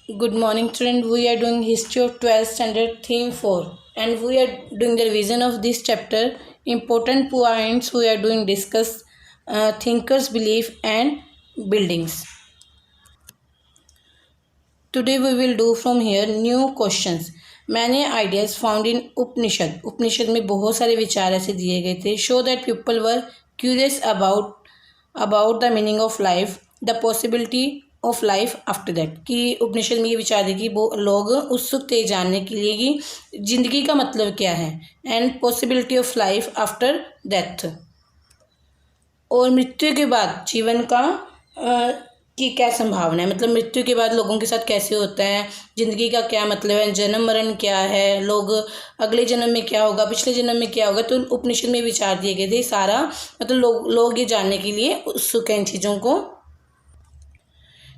Good morning, student. We are doing history of 12th standard theme 4 and we are doing the revision of this chapter. Important points we are doing discuss thinkers' belief and buildings. Today we will do from here new questions. मैंने ideas found in उपनिषद में बहुत सारे विचार ऐसे दिए गए थे. Show that people were curious about the meaning of life, the possibility of life after that. कि उपनिषद में ये विचार थे कि वो लोग उत्सुक थे जानने के लिए कि जिंदगी का मतलब क्या है, and possibility of life after death, और मृत्यु के बाद जीवन का की क्या संभावना है, मतलब मृत्यु के बाद लोगों के साथ कैसे होता है, ज़िंदगी का क्या मतलब है, जन्म मरण क्या है, लोग अगले जन्म में क्या होगा, पिछले जन्म में क्या होगा. तो उपनिषद में विचार दिए गए थे सारा, मतलब लोग ये जानने के लिए उत्सुक हैं इन चीज़ों को.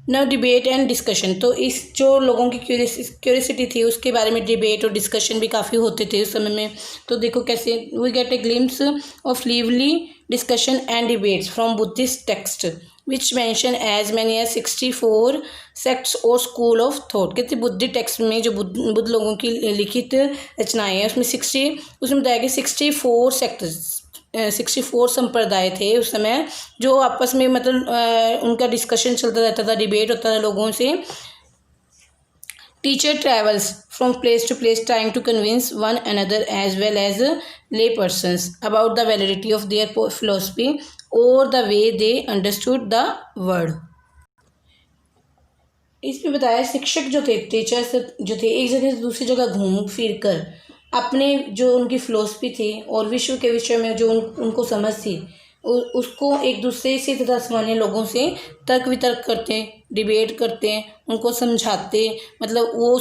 Now debate and discussion. तो इस जो लोगों की क्यूरियसिटी थी उसके बारे में डिबेट और डिस्कशन भी काफ़ी होते थे उस समय में. तो देखो कैसे we get a glimpse of lively discussion and debates from Buddhist text which mention as many as 64 sects और स्कूल ऑफ थॉट. कहते बुद्धिस्ट टेक्स्ट में जो बुद्ध लोगों की लिखित रचनाएं हैं उसमें बताया कि 64 सेक्ट्स 64 संप्रदाय थे उस समय, जो आपस में मतलब उनका डिस्कशन चलता रहता था, डिबेट होता था लोगों से. Teacher travels from place to place trying to convince one another as well as lay persons about the validity of their philosophy और the way they understood the world. इसमें बताया शिक्षक जो थे, टीचर्स जो थे, एक जगह से दूसरी जगह घूम फिर कर अपने जो उनकी फ़िलोसफी थी और विश्व के विषय में जो उनको समझ थी उसको एक दूसरे से तथा सामान्य लोगों से तर्क वितर्क करते, डिबेट करते, उनको समझाते. मतलब वो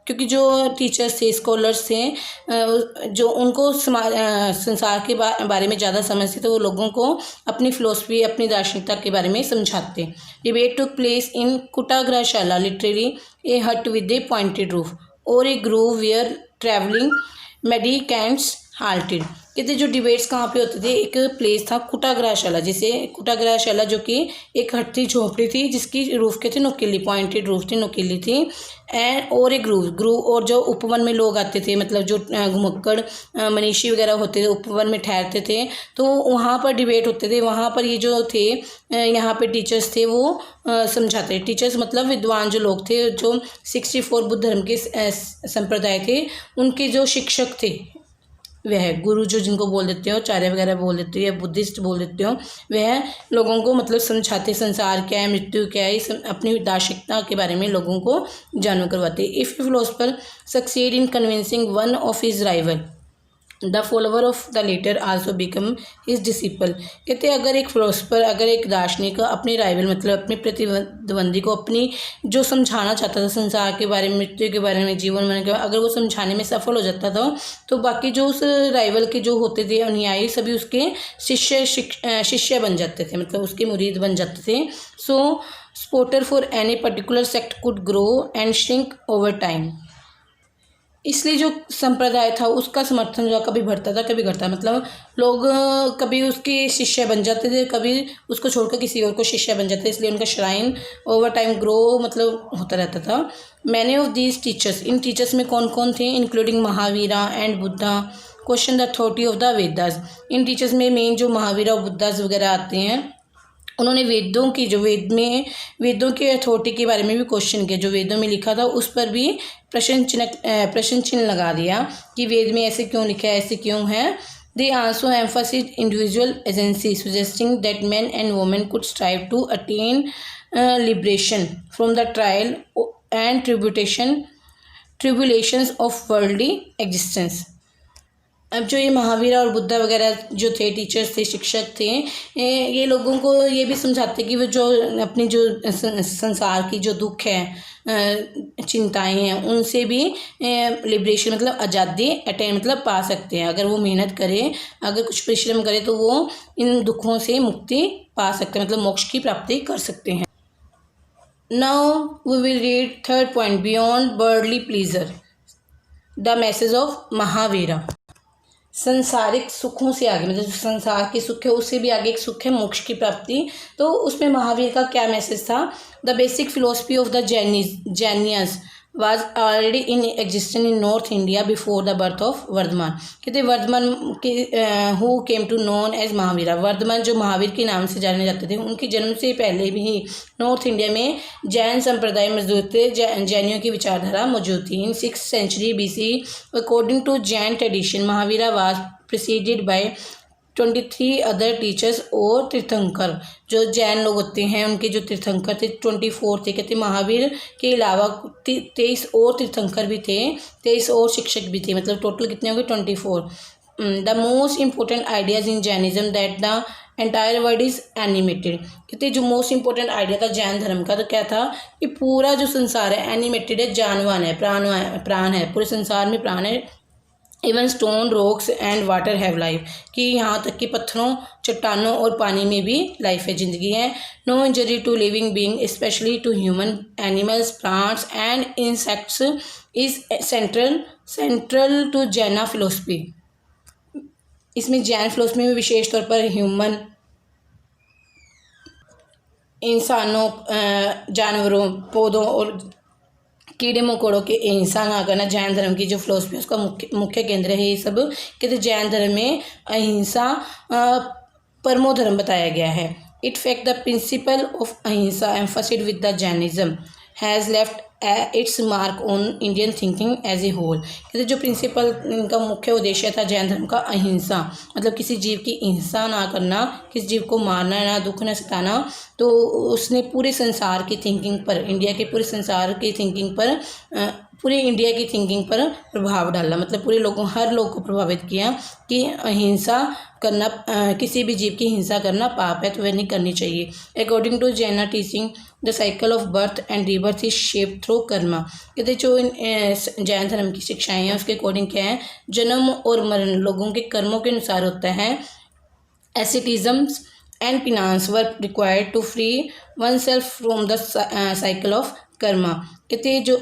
क्योंकि जो टीचर्स थे, स्कॉलर्स थे, जो उनको संसार के बारे में ज़्यादा समझते थे, वो लोगों को अपनी फ़िलोसफी, अपनी दार्शनिकता के बारे में समझाते. Debate took place in Kutagarashala, literally a hut with a pointed roof और a grove where travelling mendicants halted. कहते जो डिबेट्स कहाँ पे होते थे, एक प्लेस था कुटाग्रशाला, जिसे कुटाग्रशाला जो कि एक हट थी, झोपड़ी थी, जिसकी रूफ के थे नुकीली, पॉइंटेड रूफ थी, नुकीली थी. एंड और एक ग्रूव और जो उपवन में लोग आते थे, मतलब जो घुमक्कड़ मनीषी वगैरह होते थे, उपवन में ठहरते थे, तो वहाँ पर डिबेट होते थे. वहाँ पर ये जो थे यहाँ पे टीचर्स थे वो समझाते. टीचर्स मतलब विद्वान जो लोग थे, जो 64 बुद्ध धर्म के संप्रदाय थे, उनके जो शिक्षक थे, वह गुरु जो जिनको बोल देते हो, आचार्य वगैरह बोल देते हो या बुद्धिस्ट बोल देते हो, वह लोगों को मतलब समझाते, संसार क्या है, मृत्यु क्या है, अपनी दार्शनिकता के बारे में लोगों को जानू करवाते. If a philosopher succeed in convincing one of his rival, the follower of the latter also become his disciple. कहते हैं अगर एक फिलोसफर, अगर एक दार्शनिक अपने राइवल मतलब अपने प्रतिद्वंदी को अपनी जो समझाना चाहता था संसार के बारे में, मृत्यु के बारे में, जीवन मरण के बारे में, अगर वो समझाने में सफल हो जाता था तो बाकी जो उस राइवल के जो होते थे अनुयायी सभी उसके शिष्य बन जाते थे, मतलब उसके मुरीद बन जाते थे. So supporter for any particular sect could grow and shrink over time. इसलिए जो संप्रदाय था उसका समर्थन जो कभी बढ़ता था कभी घटता, मतलब लोग कभी उसके शिष्य बन जाते थे, कभी उसको छोड़कर किसी और को शिष्य बन जाते, इसलिए उनका श्राइन ओवर टाइम ग्रो मतलब होता रहता था. Many of these teachers, in teachers में कौन कौन थे, including Mahavira and Buddha, question the authority of the Vedas. In teachers में मेन जो महावीरा और बुद्धास वगैरह आते हैं, उन्होंने वेदों की जो वेदों के अथॉरिटी के बारे में भी क्वेश्चन किया, जो वेदों में लिखा था उस पर भी प्रश्न चिन्ह लगा दिया कि वेद में ऐसे क्यों लिखा है, ऐसे क्यों है. They also emphasised individual agency, suggesting that man and women could strive to attain liberation from the trial and tribulations of worldly existence. अब जो ये महावीरा और बुद्धा वगैरह जो थे, टीचर्स थे, शिक्षक थे, ये लोगों को ये भी समझाते कि वो जो अपनी जो संसार की जो दुख है, चिंताएं हैं, उनसे भी लिबरेशन मतलब आज़ादी अटेन मतलब पा सकते हैं. अगर वो मेहनत करें, अगर कुछ परिश्रम करें तो वो इन दुखों से मुक्ति पा सकते हैं, मतलब मोक्ष की प्राप्ति कर सकते हैं. Now we will read third point, beyond worldly pleasure, the message of Mahavira. संसारिक सुखों से आगे, मतलब जो संसार के सुख है उससे भी आगे एक सुख है मोक्ष की प्राप्ति। तो उसमें महावीर का क्या मैसेज था? The basic philosophy of the Jainas was already in existence in North India before the birth of Vardhaman. कहते वर्धमान के who came to known as Mahavira, Varthaman जो महावीर के नाम से जाने जाते थे, उनके जन्म से पहले भी नॉर्थ इंडिया में जैन संप्रदाय मौजूद थे, जैनियों की विचारधारा मौजूद थी। In 6th century BC according to Jain tradition Mahavira was preceded by 23 other teachers और तीर्थंकर। जो जैन लोग होते हैं उनके जो तीर्थंकर थे 24 थे। कहते महावीर के अलावा 23 और तीर्थंकर भी थे, 23 और शिक्षक भी थे, मतलब टोटल कितने हो गए? 24। The most important ideas in Jainism that the entire world is animated. कहते जो मोस्ट इंपॉर्टेंट आइडिया था जैन धर्म का, तो क्या था कि पूरा जो संसार है एनिमेटेड है, जानवान है, प्राण है, पूरे संसार में प्राण है। Even stone, rocks and water have life, कि यहाँ तक कि पत्थरों, चट्टानों और पानी में भी लाइफ है, ज़िंदगी है। No injury to living being specially to human, animals, plants and insects is central to Jaina philosophy. इसमें जैन फिलोसफी में विशेष तौर पर ह्यूमन, इंसानों, जानवरों, पौधों और कीड़े मकोड़ों के हिंसा ना करना जैन धर्म की जो फिलोसफी है उसका मुख्य केंद्र है। ये सब कहते जैन धर्म में अहिंसा परमो धर्म बताया गया है। In fact the principle of ahimsa emphasised with the Jainism has left its mark on Indian thinking as a whole. कहते जो प्रिंसिपल इनका मुख्य उद्देश्य था जैन धर्म का अहिंसा, मतलब किसी जीव की हिंसा ना करना, किसी जीव को मारना, ना दुख न सताना, तो उसने पूरे संसार की थिंकिंग पर, इंडिया के पूरे संसार की थिंकिंग पर, पूरे इंडिया की थिंकिंग पर प्रभाव डाला, मतलब पूरे लोगों, हर लोग को प्रभावित किया कि अहिंसा करना, किसी भी जीव की हिंसा करना पाप है, तो वह नहीं करनी चाहिए। अकॉर्डिंग टू जैना teaching the cycle of birth and rebirth is shape through Karma. कहते जो जैन धर्म की शिक्षाएं हैं उसके अकॉर्डिंग क्या है, जन्म और मरण लोगों के कर्मों के अनुसार होता है। Asceticisms and penance were required to free one self from the cycle of karma. कहते जो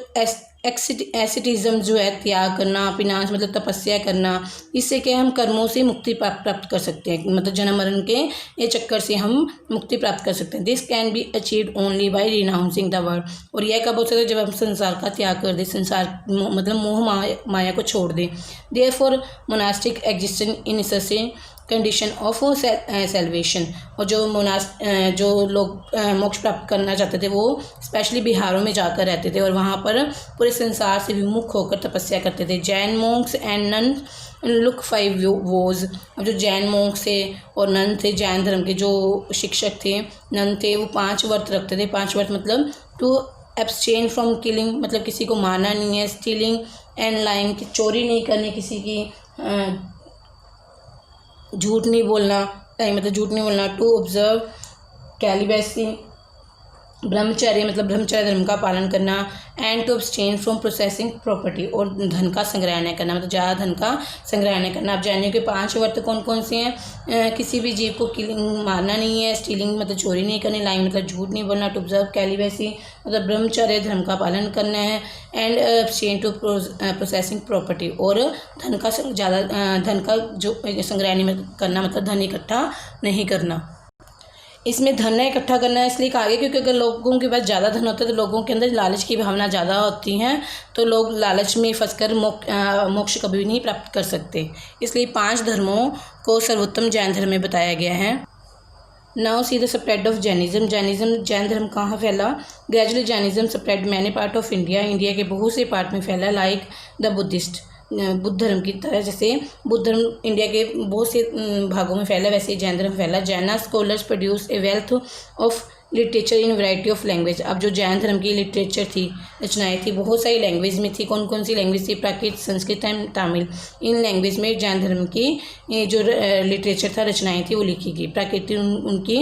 एसिटिज्म जो है त्याग करना, पिनांस मतलब तपस्या करना, इससे क्या हम कर्मों से मुक्ति प्राप्त कर सकते हैं, मतलब जन्म मरण के ये चक्कर से हम मुक्ति प्राप्त कर सकते हैं। This can be achieved only by renouncing the world. और यह कब हो सकता है? जब हम संसार का त्याग कर दें, संसार मतलब मोह माया को छोड़ दें। Therefore monastic existence in necessary condition of salvation. और जो लोग मोक्ष प्राप्त करना चाहते थे वो स्पेशली बिहारों में जाकर रहते थे और वहाँ पर पूरे संसार से विमुख होकर तपस्या करते थे। Jain monks and nun took 5 vows. अब जो जैन मोंक्स थे और नन थे, जैन धर्म के जो शिक्षक थे, नन थे, वो 5 व्रत रखते थे। 5 व्रत मतलब टू एब्सटेन फ्रॉम किलिंग, मतलब किसी को मारना नहीं है, स्टीलिंग एंड लाइंग, की चोरी नहीं करनी, किसी की झूठ नहीं बोलना, मतलब झूठ नहीं बोलना। टू ऑब्जर्व कैलिबेसी, ब्रह्मचर्य मतलब ब्रह्मचर्य धर्म का पालन करना। And to abstain from processing property, और धन का संग्रह नहीं करना, मतलब ज़्यादा धन का संग्रह नहीं करना। आप जानिए कि 5 व्रत कौन कौन से हैं? किसी भी जीव को किलिंग मारना नहीं है, स्टीलिंग मतलब चोरी नहीं करनी, लाइंग मतलब झूठ नहीं बोलना, टू ऑब्जर्व कैलिबेसी मतलब ब्रह्मचर्य धर्म का पालन करना है। And abstain to processing property, और धन का ज़्यादा धन का जो संग्रह नहीं करना, मतलब धन इकट्ठा नहीं करना। इसमें धन इकट्ठा करना है इसलिए कहा गया क्योंकि अगर लोगों के पास ज़्यादा धन होता है तो लोगों के अंदर लालच की भावना ज़्यादा होती हैं, तो लोग लालच में फंसकर मोक्ष कभी भी नहीं प्राप्त कर सकते। इसलिए 5 धर्मों को सर्वोत्तम जैन धर्म में बताया गया है। Now see the spread of Jainism. Jain धर्म कहाँ फैला? Gradually Jainism spread many part of India. India के बहुत से पार्ट में फैला, लाइक द बुद्धिस्ट, बुद्ध धर्म की तरह। जैसे बुद्ध धर्म इंडिया के बहुत से भागों में फैला, वैसे ही जैन धर्म फैला। Jain scholars produce a wealth of literature in variety of language. अब जो जैन धर्म की लिटरेचर थी, रचनाएं थी, बहुत सारी लैंग्वेज में थी। कौन कौन सी लैंग्वेज थी? प्राकृत, संस्कृत एंड तमिल। इन लैंग्वेज में जैन धर्म की जो लिटरेचर था, रचनाएं थी, वो लिखी गई। प्राकृत उनकी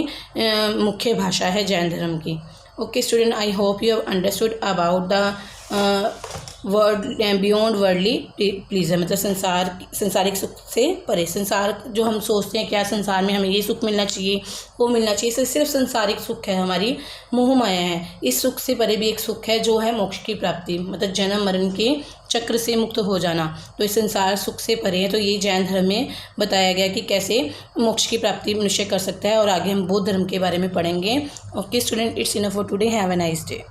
मुख्य भाषा है जैन धर्म की। Okay student, I hope you have understood about the beyond worldly pleaser, मतलब संसारिक सुख से परे। संसार जो हम सोचते हैं क्या संसार में हमें ये सुख मिलना चाहिए, वो मिलना चाहिए, इससे सिर्फ संसारिक सुख है, हमारी मोह माया है। इस सुख से परे भी एक सुख है जो है मोक्ष की प्राप्ति, मतलब जन्म मरण के चक्र से मुक्त हो जाना। तो इस संसार सुख से परे है। तो ये जैन धर्म में बताया गया कि कैसे मोक्ष की प्राप्ति मनुष्य कर सकता है, और आगे हम बौद्ध धर्म के बारे में पढ़ेंगे। Okay student, it's enough for today, have a nice day.